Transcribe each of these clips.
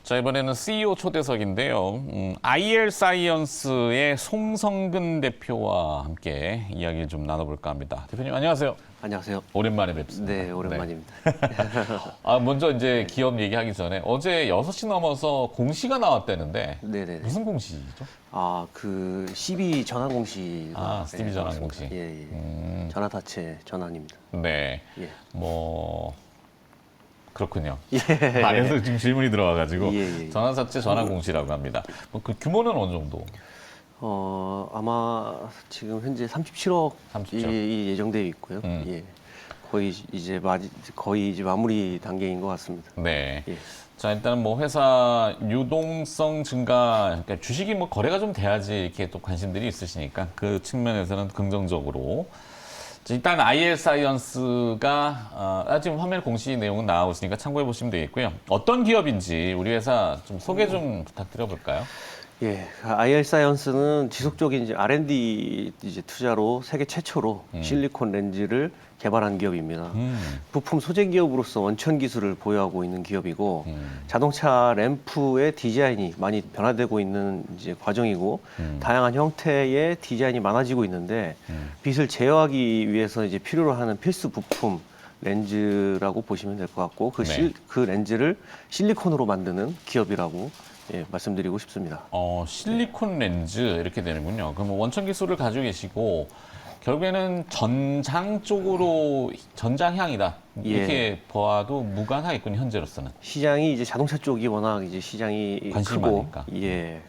자, 이번에는 CEO 초대석인데요. IR 사이언스의 송성근 대표와 함께 이야기를 좀 나눠볼까 합니다. 대표님, 안녕하세요. 안녕하세요. 오랜만에 뵙습니다. 네, 오랜만입니다. 먼저 이제 기업 얘기하기 전에 어제 6시 넘어서 공시가 나왔다는데 네네. 무슨 공시죠? 그 CB 전환 공시가 CB 전환 공시. 예, 예. 전화다체 전환입니다. 네. 예. 그렇군요. 예. 안에서 지금 질문이 들어와가지고 예. 전환사채 전환 공시라고 합니다. 그 규모는 어느 정도? 아마 지금 현재 37억이 37억. 예정되어 있고요. 예. 거의 이제 마무리 단계인 것 같습니다. 네. 예. 자, 일단은 뭐 회사 유동성 증가, 그러니까 주식이 뭐 거래가 좀 돼야지 이렇게 또 관심들이 있으시니까 그 측면에서는 긍정적으로. 자, 일단 IR 사이언스가 지금 화면 공시 내용은 나오고 있으니까 참고해 보시면 되겠고요. 어떤 기업인지 우리 회사 좀 소개 좀 부탁드려 볼까요? 예, IR 사이언스는 지속적인 이제 R&D 이제 투자로 세계 최초로 실리콘 렌즈를 개발한 기업입니다. 부품 소재 기업으로서 원천 기술을 보유하고 있는 기업이고 자동차 램프의 디자인이 많이 변화되고 있는 이제 과정이고 다양한 형태의 디자인이 많아지고 있는데 빛을 제어하기 위해서 이제 필요로 하는 필수 부품 렌즈라고 보시면 될 것 같고 그 렌즈를 실리콘으로 만드는 기업이라고 말씀드리고 싶습니다. 실리콘 렌즈 이렇게 되는군요. 그럼 원천 기술을 가지고 계시고 결국에는 전장 쪽으로 전장향이다. 이렇게 봐도 무관하겠군요, 현재로서는. 시장이 이제 자동차 쪽이 워낙 이제 시장이 관심이 크고 많으니까.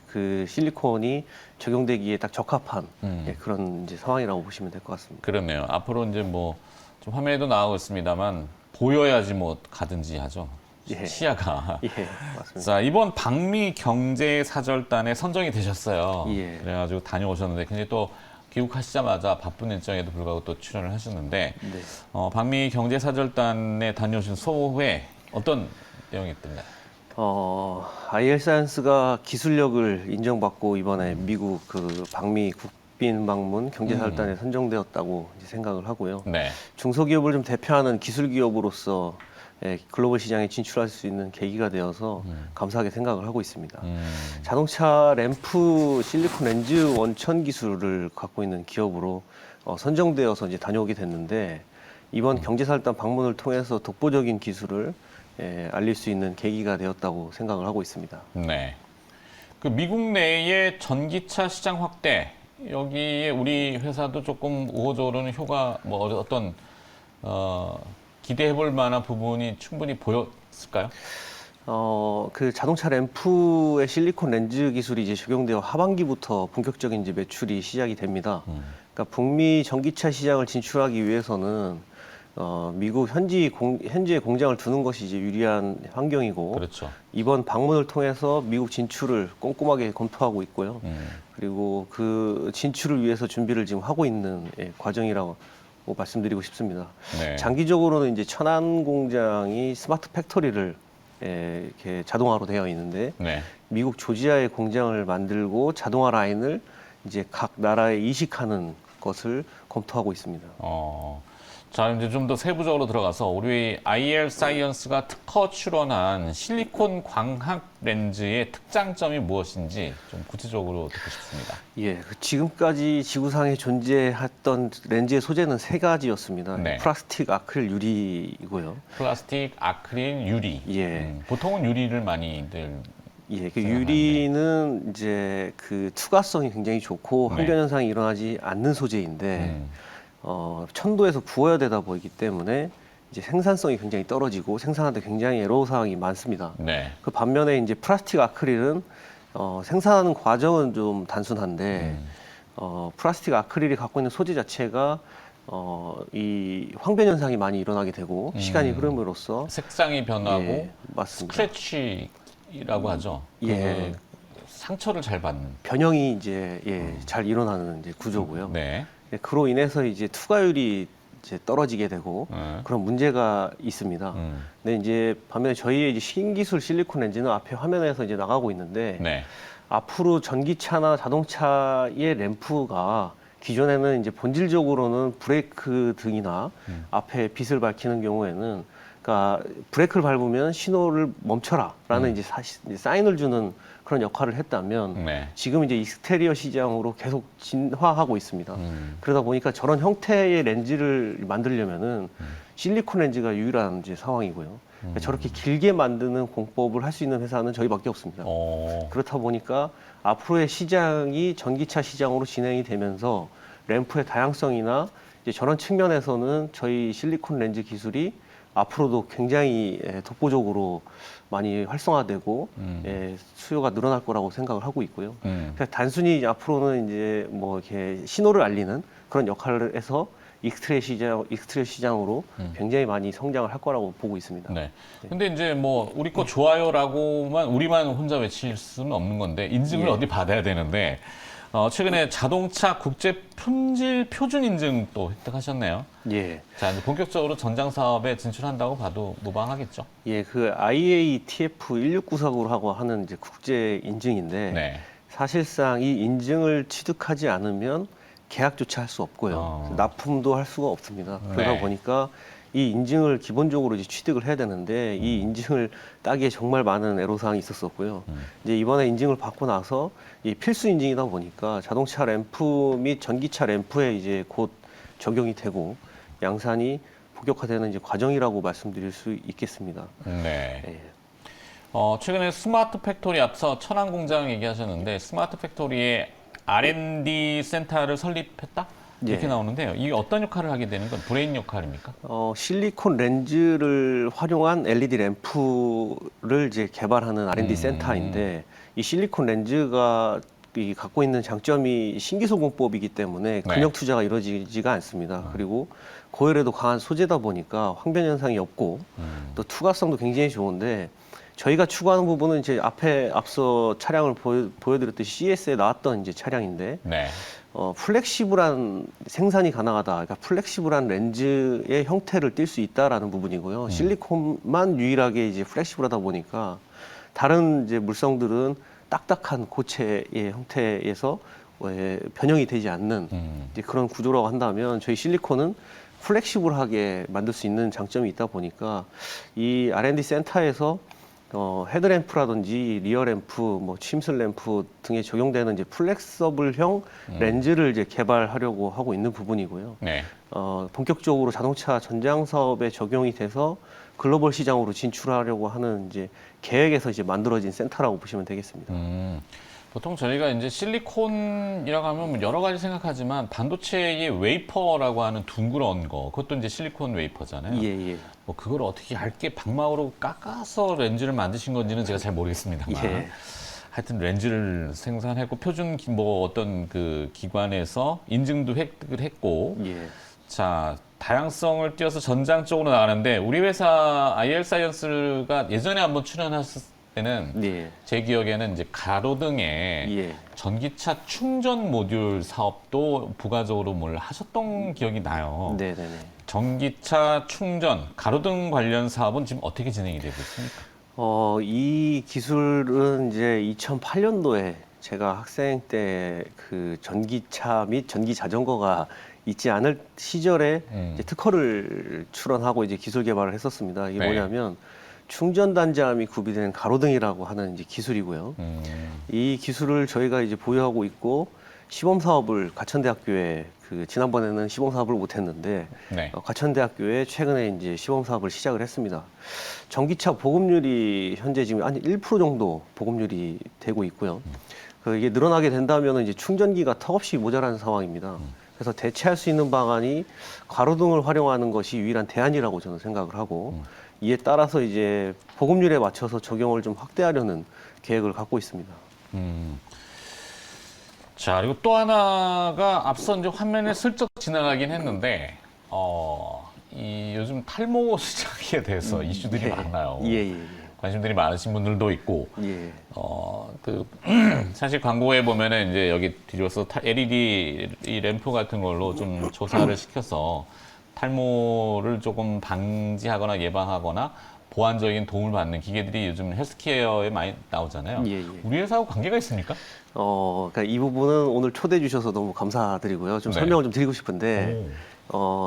그 실리콘이 적용되기에 딱 적합한 그런 이제 상황이라고 보시면 될 것 같습니다. 그러네요. 앞으로 이제 뭐 좀 화면에도 나오고 있습니다만 보여야지 뭐 가든지 하죠. 시야가. 예, 맞습니다. 자, 이번 방미 경제 사절단에 선정이 되셨어요. 예. 그래가지고 다녀오셨는데 굉장히 또 귀국하시자마자 바쁜 일정에도 불구하고 또 출연을 하셨는데 네. 방미 경제 사절단에 다녀오신 소회 어떤 내용이 있던가요? IR 사이언스가 기술력을 인정받고 이번에 미국 그 방미 국빈 방문 경제사절단에 선정되었다고 이제 생각을 하고요. 네. 중소기업을 좀 대표하는 기술 기업으로서 글로벌 시장에 진출할 수 있는 계기가 되어서 감사하게 생각을 하고 있습니다. 자동차 램프 실리콘 렌즈 원천 기술을 갖고 있는 기업으로 선정되어서 이제 다녀오게 됐는데 이번 경제사절단 방문을 통해서 독보적인 기술을 알릴 수 있는 계기가 되었다고 생각을 하고 있습니다. 네. 그 미국 내의 전기차 시장 확대 여기에 우리 회사도 조금 우호적으로는 효과 뭐 어떤 기대해볼 만한 부분이 충분히 보였을까요? 그 자동차 램프의 실리콘 렌즈 기술이 이제 적용되어 하반기부터 본격적인 이제 매출이 시작이 됩니다. 그러니까 북미 전기차 시장을 진출하기 위해서는 미국 현지에 공장을 두는 것이 이제 유리한 환경이고, 그렇죠. 이번 방문을 통해서 미국 진출을 꼼꼼하게 검토하고 있고요. 그리고 그 진출을 위해서 준비를 지금 하고 있는 과정이라고 말씀드리고 싶습니다. 네. 장기적으로는 이제 천안 공장이 스마트 팩토리를 이렇게 자동화로 되어 있는데 네. 미국 조지아에 공장을 만들고 자동화 라인을 이제 각 나라에 이식하는 것을 검토하고 있습니다. 자, 이제 좀 더 세부적으로 들어가서 우리 IR 사이언스가 특허 출원한 실리콘 광학 렌즈의 특장점이 무엇인지 좀 구체적으로 듣고 싶습니다. 예, 지금까지 지구상에 존재했던 렌즈의 소재는 세 가지였습니다. 네. 플라스틱, 아크릴, 유리이고요. 플라스틱, 아크릴, 유리. 예. 보통은 유리를 많이들 예, 그 유리는 이제 그 투과성이 굉장히 좋고 네. 환경 현상이 일어나지 않는 소재인데 천도에서 구워야 되다 보이기 때문에 이제 생산성이 굉장히 떨어지고 생산하는데 굉장히 애로사항이 많습니다. 네. 그 반면에 이제 플라스틱 아크릴은 생산하는 과정은 좀 단순한데 플라스틱 아크릴이 갖고 있는 소재 자체가 이 황변 현상이 많이 일어나게 되고 시간이 흐름으로써 색상이 변하고 예, 맞습니다. 스크래치라고 하죠. 예. 상처를 잘 받는. 변형이 이제 잘 일어나는 이제 구조고요. 네. 그로 인해서 이제 투과율이 이제 떨어지게 되고 그런 문제가 있습니다. 근데 이제 반면에 저희의 이제 신기술 실리콘 렌즈는 앞에 화면에서 이제 나가고 있는데 네. 앞으로 전기차나 자동차의 램프가 기존에는 이제 본질적으로는 브레이크 등이나 앞에 빛을 밝히는 경우에는 그러니까 브레이크를 밟으면 신호를 멈춰라라는 이제 사인을 주는 그런 역할을 했다면 네. 지금 이제 익스테리어 시장으로 계속 진화하고 있습니다. 그러다 보니까 저런 형태의 렌즈를 만들려면은 실리콘 렌즈가 유일한 이제 상황이고요. 그러니까 저렇게 길게 만드는 공법을 할 수 있는 회사는 저희밖에 없습니다. 그렇다 보니까 앞으로의 시장이 전기차 시장으로 진행이 되면서 램프의 다양성이나 이제 저런 측면에서는 저희 실리콘 렌즈 기술이 앞으로도 굉장히 독보적으로 많이 활성화되고 수요가 늘어날 거라고 생각을 하고 있고요. 그래서 단순히 앞으로는 이제 뭐 이렇게 신호를 알리는 그런 역할을 해서 익스트리어 시장으로 굉장히 많이 성장을 할 거라고 보고 있습니다. 네. 근데 이제 뭐 우리 거 좋아요라고만 우리만 혼자 외칠 수는 없는 건데 인증을 예. 어디 받아야 되는데 최근에 자동차 국제 품질 표준 인증 또 획득하셨네요. 예. 자, 이제 본격적으로 전장 사업에 진출한다고 봐도 무방하겠죠. 예, 그 IATF 16949라고 하는 이제 국제 인증인데 네. 사실상 이 인증을 취득하지 않으면 계약조차 할 수 없고요. 납품도 할 수가 없습니다. 그러다 네. 보니까 이 인증을 기본적으로 이제 취득을 해야 되는데 이 인증을 따기에 정말 많은 애로사항이 있었었고요. 이제 이번에 인증을 받고 나서 이 필수 인증이다 보니까 자동차 램프 및 전기차 램프에 이제 곧 적용이 되고 양산이 본격화되는 이제 과정이라고 말씀드릴 수 있겠습니다. 네. 예. 최근에 스마트 팩토리 앞서 천안 공장 얘기하셨는데 스마트 팩토리에 R&D 센터를 설립했다? 이렇게 예. 나오는데요. 이게 어떤 역할을 하게 되는 건 브레인 역할입니까? 실리콘 렌즈를 활용한 LED 램프를 이제 개발하는 R&D 센터인데 이 실리콘 렌즈가 이 갖고 있는 장점이 신기술 공법이기 때문에 근역 투자가 이루어지지가 않습니다. 그리고 고열에도 강한 소재다 보니까 황변 현상이 없고 또 투과성도 굉장히 좋은데 저희가 추구하는 부분은 이제 앞서 차량을 보여드렸듯이 CES에 나왔던 이제 차량인데 네. 플렉시블한 생산이 가능하다. 그러니까 플렉시블한 렌즈의 형태를 띌 수 있다라는 부분이고요. 실리콘만 유일하게 이제 플렉시블하다 보니까 다른 이제 물성들은 딱딱한 고체의 형태에서 변형이 되지 않는 이제 그런 구조라고 한다면 저희 실리콘은 플렉시블하게 만들 수 있는 장점이 있다 보니까 이 R&D 센터에서 헤드램프라든지 리어램프, 뭐 침슬 램프 등에 적용되는 이제 플렉서블형 렌즈를 이제 개발하려고 하고 있는 부분이고요. 네. 본격적으로 자동차 전장 사업에 적용이 돼서 글로벌 시장으로 진출하려고 하는 이제 계획에서 이제 만들어진 센터라고 보시면 되겠습니다. 보통 저희가 이제 실리콘이라고 하면 뭐 여러 가지 생각하지만 반도체의 웨이퍼라고 하는 둥그런 거, 그것도 이제 실리콘 웨이퍼잖아요. 예, 예. 뭐 그걸 어떻게 얇게 방망으로 깎아서 렌즈를 만드신 건지는 제가 잘 모르겠습니다만. 예. 하여튼 렌즈를 생산했고 표준 뭐 어떤 그 기관에서 인증도 획득을 했고. 예. 자, 다양성을 띄워서 전장 쪽으로 나가는데 우리 회사 IL 사이언스가 예전에 한번 출연했을 때는 네. 제 기억에는 이제 가로등에 예. 전기차 충전 모듈 사업도 부가적으로 뭘 하셨던 기억이 나요. 네네네. 전기차 충전, 가로등 관련 사업은 지금 어떻게 진행이 되고 있습니까? 이 기술은 이제 2008년도에 제가 학생 때 그 전기차 및 전기 자전거가 있지 않을 시절에 이제 특허를 출원하고 이제 기술 개발을 했었습니다. 이게 네. 뭐냐면 충전 단자함이 구비된 가로등이라고 하는 이제 기술이고요. 이 기술을 저희가 이제 보유하고 있고 시범 사업을 가천대학교에 지난번에는 시범 사업을 못했는데 네. 가천대학교에 최근에 이제 시범 사업을 시작을 했습니다. 전기차 보급률이 현재 지금 한 1% 정도 보급률이 되고 있고요. 이게 늘어나게 된다면 이제 충전기가 턱없이 모자라는 상황입니다. 그래서 대체할 수 있는 방안이 가로등을 활용하는 것이 유일한 대안이라고 저는 생각을 하고 이에 따라서 이제 보급률에 맞춰서 적용을 좀 확대하려는 계획을 갖고 있습니다. 자, 그리고 또 하나가 앞서 이제 화면에 슬쩍 지나가긴 했는데, 이 요즘 탈모 시장에 대해서 이슈들이 많아요. 예. 관심들이 많으신 분들도 있고, 예. 사실 광고에 보면은 이제 여기 뒤져서 LED 이 램프 같은 걸로 좀 조사를 시켜서 탈모를 조금 방지하거나 예방하거나 보완적인 도움을 받는 기계들이 요즘 헬스케어에 많이 나오잖아요. 예. 우리 회사하고 관계가 있습니까? 그러니까 이 부분은 오늘 초대해 주셔서 너무 감사드리고요. 좀 네. 설명을 좀 드리고 싶은데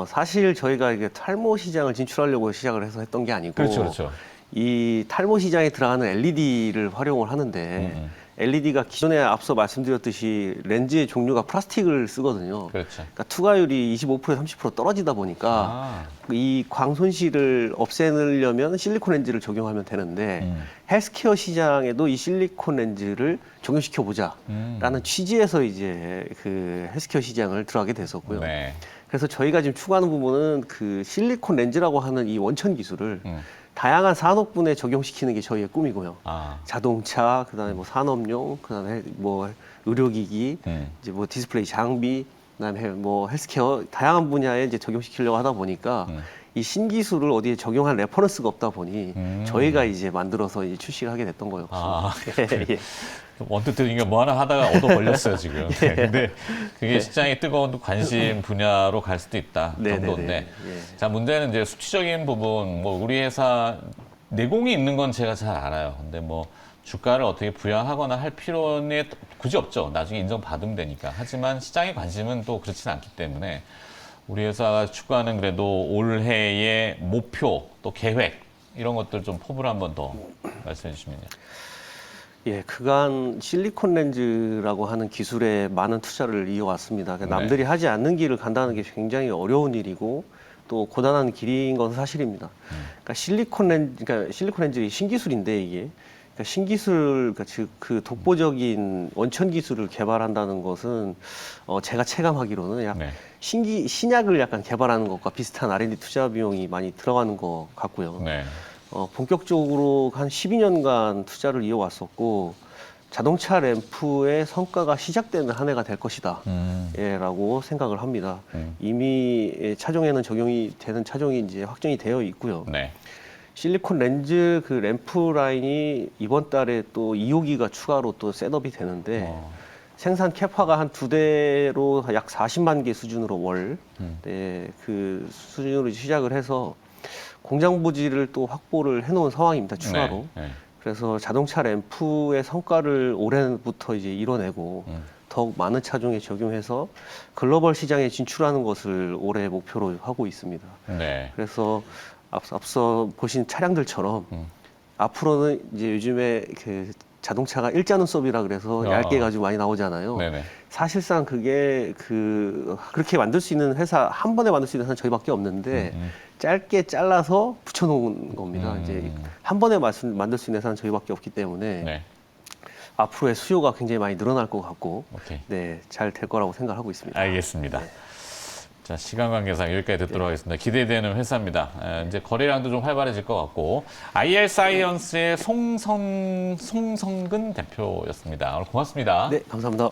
사실 저희가 이게 탈모 시장을 진출하려고 시작을 해서 했던 게 아니고 그렇죠, 그렇죠. 이 탈모 시장에 들어가는 LED를 활용을 하는데 LED가 기존에 앞서 말씀드렸듯이 렌즈의 종류가 플라스틱을 쓰거든요. 그렇죠. 그러니까 투과율이 25%에서 30% 떨어지다 보니까 아, 이 광 손실을 없애려면 실리콘 렌즈를 적용하면 되는데 헬스케어 시장에도 이 실리콘 렌즈를 적용시켜 보자라는 취지에서 이제 그 헬스케어 시장을 들어가게 됐었고요. 네. 그래서 저희가 지금 추구하는 부분은 그 실리콘 렌즈라고 하는 이 원천 기술을 다양한 산업군에 적용시키는 게 저희의 꿈이고요. 아, 자동차, 그다음에 뭐 산업용, 그다음에 뭐 의료기기, 이제 뭐 디스플레이 장비, 그다음에 뭐 헬스케어 다양한 분야에 이제 적용시키려고 하다 보니까 이 신기술을 어디에 적용한 레퍼런스가 없다 보니 저희가 이제 만들어서 이제 출시를 하게 됐던 거예요. 아, 예, 예. 언뜻 들으니까 뭐 하나 하다가 얻어 걸렸어요, 지금. 네, 근데 그게 시장이 뜨거운 관심 분야로 갈 수도 있다 네, 네, 정도인데. 네, 예. 자, 문제는 이제 수치적인 부분, 뭐 우리 회사 내공이 있는 건 제가 잘 알아요. 근데 뭐 주가를 어떻게 부양하거나 할 필요는 굳이 없죠. 나중에 인정받으면 되니까. 하지만 시장의 관심은 또 그렇지는 않기 때문에 우리 회사가 추구하는 그래도 올해의 목표, 또 계획 이런 것들 좀 포부를 한번 더 말씀해 주시면요. 예, 그간 실리콘 렌즈라고 하는 기술에 많은 투자를 이어왔습니다. 그러니까 네. 남들이 하지 않는 길을 간다는 게 굉장히 어려운 일이고 또 고단한 길인 건 사실입니다. 그러니까 실리콘 렌즈 신기술인데 이게 그러니까 신기술, 그러니까 즉 그 독보적인 원천 기술을 개발한다는 것은 제가 체감하기로는 약 네. 신약을 약간 개발하는 것과 비슷한 R&D 투자 비용이 많이 들어가는 것 같고요. 네. 본격적으로 한 12년간 투자를 이어왔었고 자동차 램프의 성과가 시작되는 한 해가 될 것이다. 예, 라고 생각을 합니다. 이미 차종에는 적용이 되는 차종이 이제 확정이 되어 있고요. 네. 실리콘 렌즈 그 램프 라인이 이번 달에 또 2호기가 추가로 또 셋업이 되는데 생산 캐파가 한 2대로 약 40만 개 수준으로 월, 네, 그 수준으로 시작을 해서 공장 부지를 또 확보를 해놓은 상황입니다. 추가로. 네. 네. 그래서 자동차 램프의 성과를 올해부터 이제 이뤄내고 더욱 많은 차종에 적용해서 글로벌 시장에 진출하는 것을 올해 목표로 하고 있습니다. 네. 그래서 앞서 보신 차량들처럼 앞으로는 이제 요즘에 그 자동차가 일자 눈썹이라 그래서 얇게 가지고 많이 나오잖아요. 네네. 사실상 그게 그렇게 만들 수 있는 회사 한 번에 만들 수 있는 회사는 저희밖에 없는데 짧게 잘라서 붙여놓은 겁니다. 이제 한 번에 만들 수 있는 회사는 저희밖에 없기 때문에 네. 앞으로의 수요가 굉장히 많이 늘어날 것 같고, 오케이. 네, 잘 될 거라고 생각하고 있습니다. 알겠습니다. 자, 시간 관계상 여기까지 듣도록 하겠습니다. 기대되는 회사입니다. 이제 거래량도 좀 활발해질 것 같고, IR 사이언스의 송성근 대표였습니다. 오늘 고맙습니다. 네, 감사합니다.